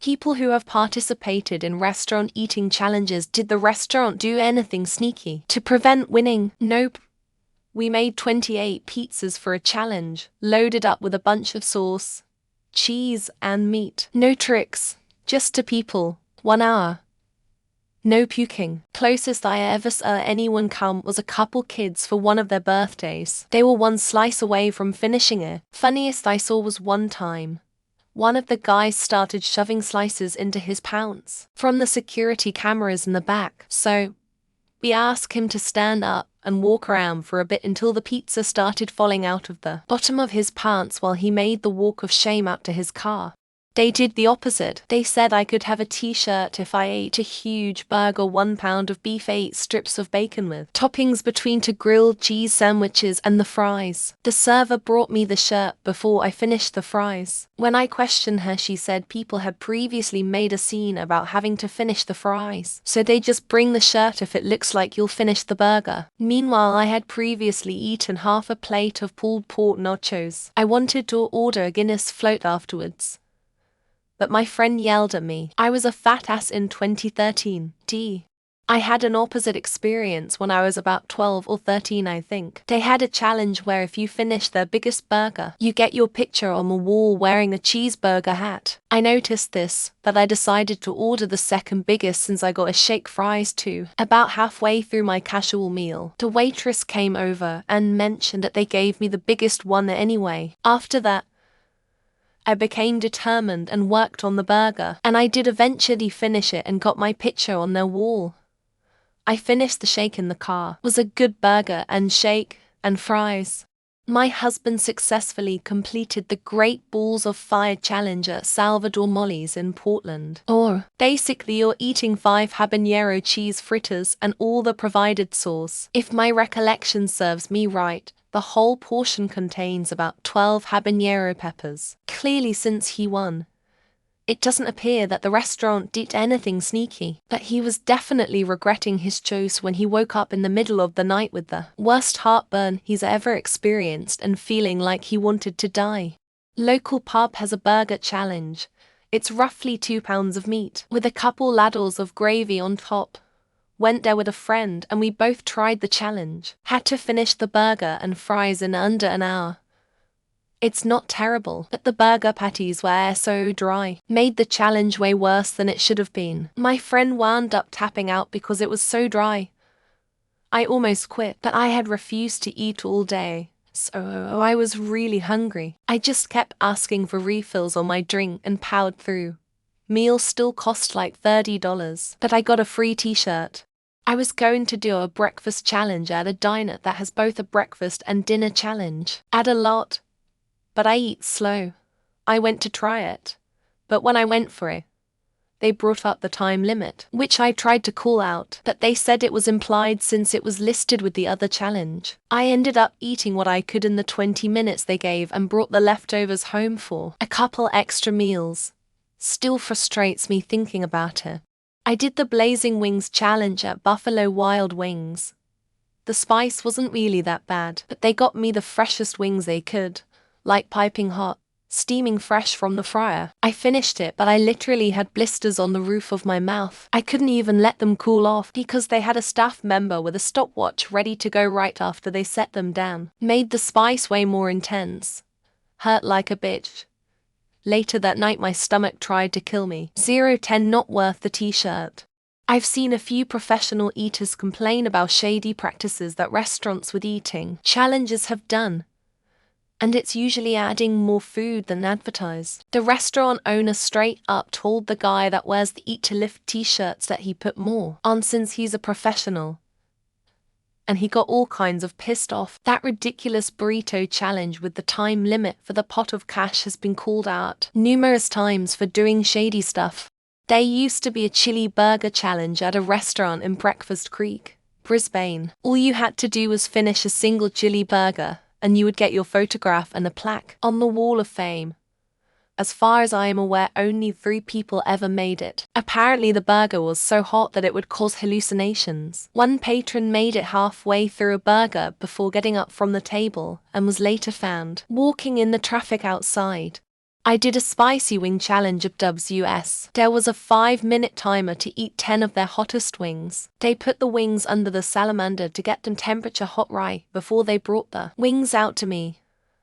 People who have participated in restaurant eating challenges. Did the restaurant do anything sneaky to prevent winning? Nope. We made 28 pizzas for a challenge, loaded up with a bunch of sauce, cheese, and meat. No tricks, just to people, 1 hour. No puking. Closest I ever saw anyone come was a couple kids for one of their birthdays. They were one slice away from finishing it. Funniest I saw was one time. One of the guys started shoving slices into his pants from the security cameras in the back. So we asked him to stand up and walk around for a bit until the pizza started falling out of the bottom of his pants while he made the walk of shame out to his car. They did the opposite. They said I could have a t-shirt if I ate a huge burger, 1 pound of beef, 8 strips of bacon with toppings between 2 grilled cheese sandwiches and the fries. The server brought me the shirt before I finished the fries. When I questioned her, she said people had previously made a scene about having to finish the fries, so they just bring the shirt if it looks like you'll finish the burger. Meanwhile, I had previously eaten half a plate of pulled pork nachos. I wanted to order a Guinness float afterwards, but my friend yelled at me. I was a fat ass in 2013. I had an opposite experience when I was about 12 or 13, I think. They had a challenge where if you finish their biggest burger, you get your picture on the wall wearing a cheeseburger hat. I noticed this, but I decided to order the second biggest since I got a shake fries too. About halfway through my casual meal, the waitress came over and mentioned that they gave me the biggest one anyway. After that, I became determined and worked on the burger, and I did eventually finish it and got my picture on their wall. I finished the shake in the car. It was a good burger and shake and fries. My husband successfully completed the Great Balls of Fire Challenge at Salvador Molly's in Portland. Or, basically you're eating 5 habanero cheese fritters and all the provided sauce. If my recollection serves me right, the whole portion contains about 12 habanero peppers. Clearly, since he won, it doesn't appear that the restaurant did anything sneaky, but he was definitely regretting his choice when he woke up in the middle of the night with the worst heartburn he's ever experienced and feeling like he wanted to die. Local pub has a burger challenge. It's roughly 2 pounds of meat, with a couple ladles of gravy on top. Went there with a friend and we both tried the challenge. Had to finish the burger and fries in under an hour. It's not terrible, but the burger patties were so dry. Made the challenge way worse than it should have been. My friend wound up tapping out because it was so dry. I almost quit, but I had refused to eat all day, so I was really hungry. I just kept asking for refills on my drink and powered through. Meals still cost like $30, but I got a free t-shirt. I was going to do a breakfast challenge at a diner that has both a breakfast and dinner challenge. Add a lot, but I eat slow. I went to try it, but when I went for it, they brought up the time limit, which I tried to call out, but they said it was implied since it was listed with the other challenge. I ended up eating what I could in the 20 minutes they gave and brought the leftovers home for a couple extra meals. Still frustrates me thinking about it. I did the Blazing Wings challenge at Buffalo Wild Wings. The spice wasn't really that bad, but they got me the freshest wings they could, like piping hot, steaming fresh from the fryer. I finished it, but I literally had blisters on the roof of my mouth. I couldn't even let them cool off because they had a staff member with a stopwatch ready to go right after they set them down. Made the spice way more intense. Hurt like a bitch. Later that night my stomach tried to kill me. 0-10 not worth the t-shirt. I've seen a few professional eaters complain about shady practices that restaurants with eating challenges have done, and it's usually adding more food than advertised. The restaurant owner straight up told the guy that wears the Eat to Lift t-shirts that he put more on since he's a professional, and he got all kinds of pissed off. That ridiculous burrito challenge with the time limit for the pot of cash has been called out numerous times for doing shady stuff. There used to be a chili burger challenge at a restaurant in Breakfast Creek, Brisbane. All you had to do was finish a single chili burger, and you would get your photograph and a plaque on the Wall of Fame. As far as I am aware, only 3 people ever made it. Apparently the burger was so hot that it would cause hallucinations. One patron made it halfway through a burger before getting up from the table and was later found walking in the traffic outside. I did a spicy wing challenge of WS. There was a 5-minute timer to eat 10 of their hottest wings. They put the wings under the salamander to get them temperature hot right before they brought the wings out to me.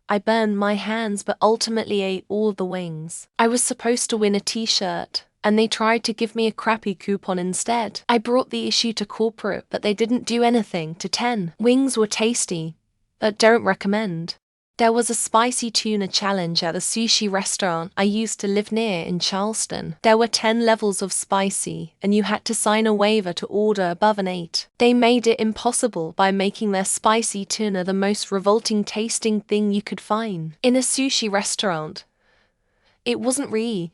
I burned my hands but ultimately ate all the wings. I was supposed to win a t-shirt, and they tried to give me a crappy coupon instead. I brought the issue to corporate, but they didn't do anything to 10. Wings were tasty, but don't recommend. There was a spicy tuna challenge at a sushi restaurant I used to live near in Charleston. There were 10 levels of spicy, and you had to sign a waiver to order above an 8. They made it impossible by making their spicy tuna the most revolting tasting thing you could find in a sushi restaurant. It wasn't really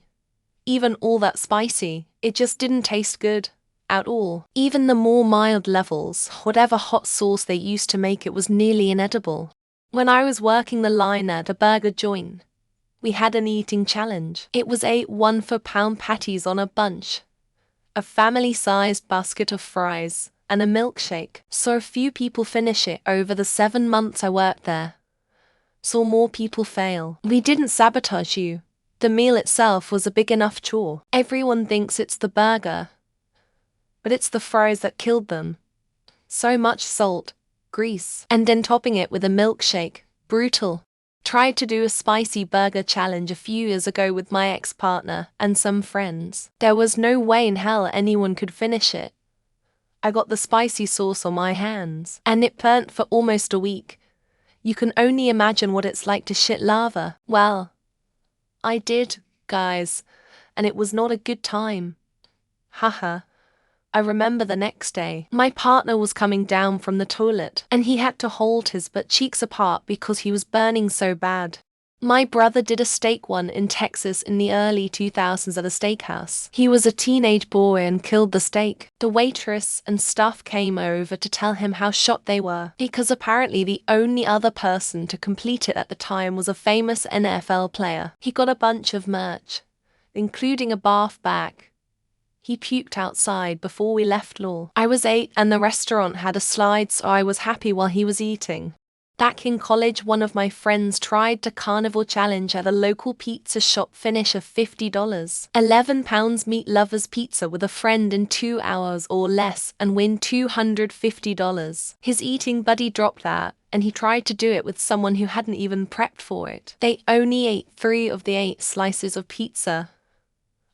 even all that spicy, it just didn't taste good at all. Even the more mild levels, whatever hot sauce they used to make it was nearly inedible. When I was working the line at a burger joint, we had an eating challenge. It was 8 1-for-pound patties on a bunch, a family-sized basket of fries, and a milkshake. Saw a few people finish it over the 7 months I worked there. Saw more people fail. We didn't sabotage you. The meal itself was a big enough chore. Everyone thinks it's the burger, but it's the fries that killed them. So much salt, grease, and then topping it with a milkshake. Brutal. Tried to do a spicy burger challenge a few years ago with my ex-partner and some friends. There was no way in hell anyone could finish it. I got the spicy sauce on my hands, and it burnt for almost a week. You can only imagine what it's like to shit lava. Well, I did, guys, and it was not a good time. Haha. I remember the next day, my partner was coming down from the toilet, and he had to hold his butt cheeks apart because he was burning so bad. My brother did a steak one in Texas in the early 2000s at a steakhouse. He was a teenage boy and killed the steak. The waitress and staff came over to tell him how shocked they were, because apparently the only other person to complete it at the time was a famous NFL player. He got a bunch of merch, including a bath bag. He puked outside before we left law. I was 8 and the restaurant had a slide, so I was happy while he was eating. Back in college, one of my friends tried to carnivore challenge at a local pizza shop, finish of $50. 11 pounds meat lovers pizza with a friend in 2 hours or less and win $250. His eating buddy dropped that, and he tried to do it with someone who hadn't even prepped for it. They only ate 3 of the 8 slices of pizza.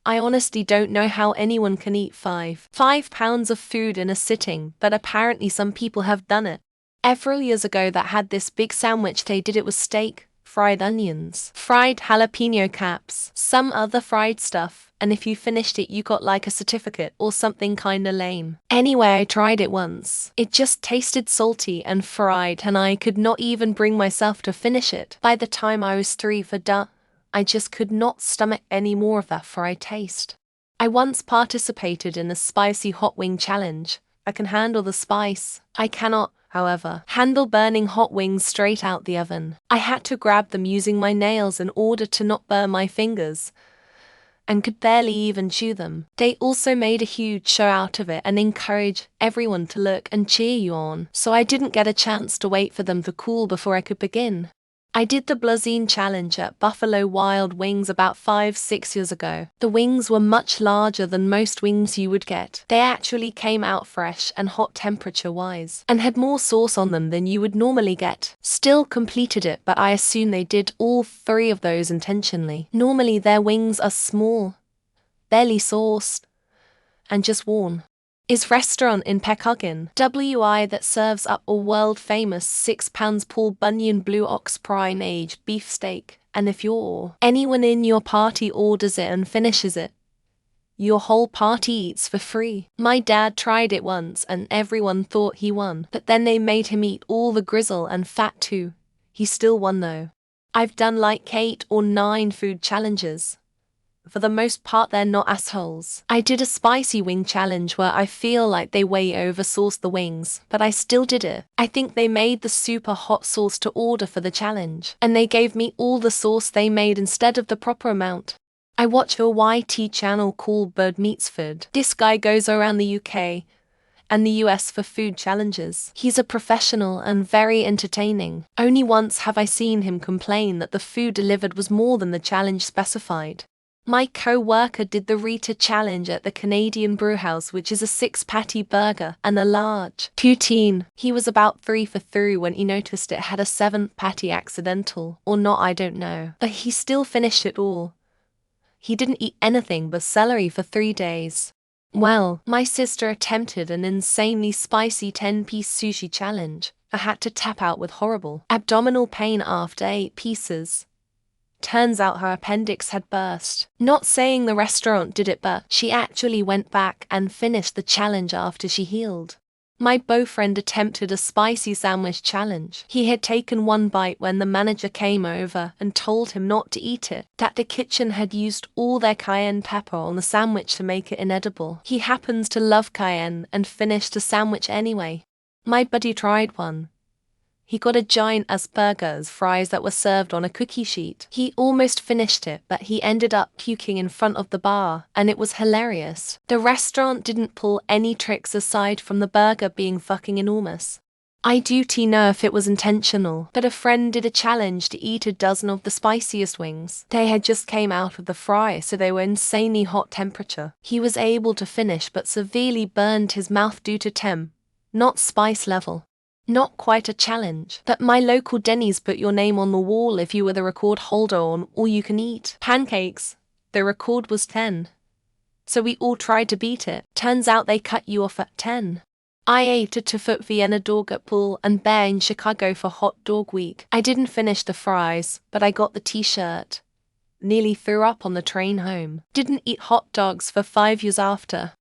I honestly don't know how anyone can eat 5 pounds of food in a sitting, but apparently some people have done it. Several years ago that had this big sandwich. They did it with steak, fried onions, fried jalapeno caps, some other fried stuff, and if you finished it you got like a certificate or something kinda lame. Anyway, I tried it once. It just tasted salty and fried and I could not even bring myself to finish it. By the time I was 3 I just could not stomach any more of that fried taste. I once participated in a spicy hot wing challenge. I can handle the spice. I cannot, however, handle burning hot wings straight out the oven. I had to grab them using my nails in order to not burn my fingers, and could barely even chew them. They also made a huge show out of it and encouraged everyone to look and cheer you on, so I didn't get a chance to wait for them to cool before I could begin. I did the Blazine challenge at Buffalo Wild Wings about 5-6 years ago. The wings were much larger than most wings you would get. They actually came out fresh and hot temperature-wise, and had more sauce on them than you would normally get. Still completed it, but I assume they did all 3 of those intentionally. Normally their wings are small, barely sauced, and just worn. Is restaurant in Pecogin, WI, that serves up a world-famous 6 pounds Paul Bunyan Blue Ox Prime aged beefsteak, and if anyone in your party orders it and finishes it, your whole party eats for free. My dad tried it once and everyone thought he won, but then they made him eat all the gristle and fat too. He still won though. I've done like 8 or 9 food challenges. For the most part they're not assholes. I did a spicy wing challenge where I feel like they way over-sauced the wings, but I still did it. I think they made the super hot sauce to order for the challenge, and they gave me all the sauce they made instead of the proper amount. I watch a YT channel called Bird Meets Food. This guy goes around the UK and the US for food challenges. He's a professional and very entertaining. Only once have I seen him complain that the food delivered was more than the challenge specified. My co-worker did the Rita challenge at the Canadian Brewhouse, which is a 6-patty burger and a large poutine. He was about 3 for 3 when he noticed it had a 7th patty, accidental or not I don't know, but he still finished it all. He didn't eat anything but celery for 3 days. Well, my sister attempted an insanely spicy 10-piece sushi challenge. I had to tap out with horrible abdominal pain after 8 pieces. Turns out her appendix had burst. Not saying the restaurant did it, but she actually went back and finished the challenge after she healed. My boyfriend attempted a spicy sandwich challenge. He had taken 1 bite when the manager came over and told him not to eat it, that the kitchen had used all their cayenne pepper on the sandwich to make it inedible. He happens to love cayenne and finished the sandwich anyway. My buddy tried one. He got a giant ass burgers fries that were served on a cookie sheet. He almost finished it, but he ended up puking in front of the bar, and it was hilarious. The restaurant didn't pull any tricks aside from the burger being fucking enormous. I don't know if it was intentional, but a friend did a challenge to eat a dozen of the spiciest wings. They had just came out of the fry, so they were insanely hot temperature. He was able to finish but severely burned his mouth due to temp, not spice level. Not quite a challenge, but my local Denny's put your name on the wall if you were the record holder on all you can eat pancakes. The record was 10. So we all tried to beat it. Turns out they cut you off at 10. I ate a 2-foot Vienna dog at Pull and Bear in Chicago for Hot Dog Week. I didn't finish the fries, but I got the t-shirt. Nearly threw up on the train home. Didn't eat hot dogs for 5 years after.